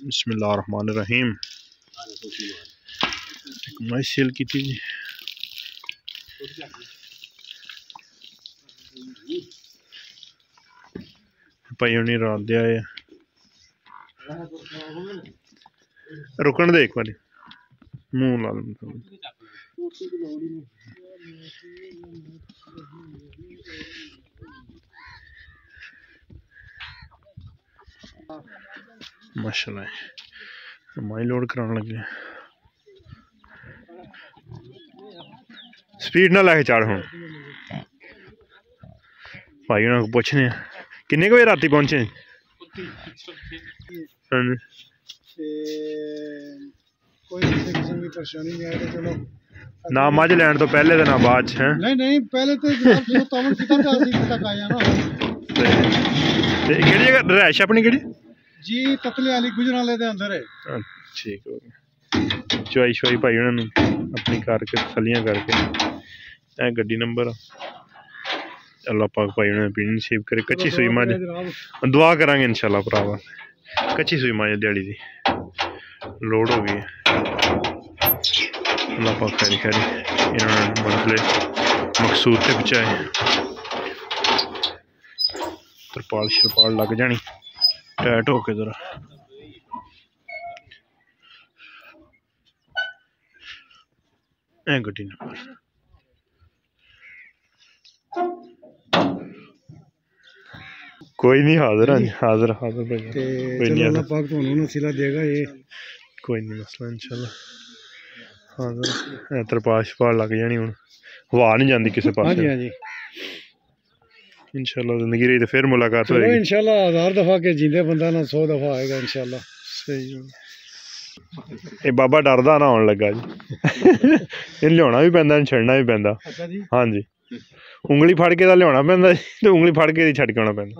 बिस्मिल्लाहिर्रहमानिर्रहीम। मैं सेल की थी जी। भाई उन्हें रात दे आए रुकन दे एक बारी मुंह ला माशाल्लाह माई लोड कराने लगे। स्पीड ना लैके चढ़ हूँ भाई उन्होंने पुछने किन्ने बजे राती पहुंचे। कोई किसी भी परेशानी नहीं आई तो चलो ना मज लैन तो पहले तो ना बाद च हैं। नहीं पहले तो जनाब जो तावन किता था असी तक आया ना। केड़ी जगह रहायश अपनी केड़ी जी ततले वाली गुजराले दे अंदर है। ठीक हो गया चुआई शुआई भाई उन्होंने अपनी करके तसलियां करके गड्डी नंबर अल्लाह पाक भाई उन्होंने पीनी नसीब करे। कच्ची सुई मज दुआ करांगे इंशाल्लाह भरावा। कच्ची सुई मज दिहाड़ी दी लोड हो गई अल्लाह पाक खैरी खैरी इन्होंने मंजिले मकसूद तक पहुंचाए। तरपाल शरपाल लग जानी टाइट होके जरा गड्डी नंबर कोई नहीं हाजिर हाजिर हाजिर भाई चलो अल्लाह पाक तुहानू नसीला देगा ये कोई नहीं मसला इंशाल्लाह हाजिर तरपाल शरपाल लग जानी हुण हवा नहीं जाती किसी पास। हाँ जी इंशाल्लाह जिंदगी रही तो फिर मुलाकात होगी इंशाल्लाह 1000 दफा के जींदे बंदा ना 100 दफा आएगा इंशाल्लाह। सही ये बाबा डरदा ना आने लगा जी इन लिया भी पैंदा छड़ना भी पैंदा। हाँ जी उंगली फड़ के लिया पैंदा तो उंगली फड़ के छड़ के आना पैंदा।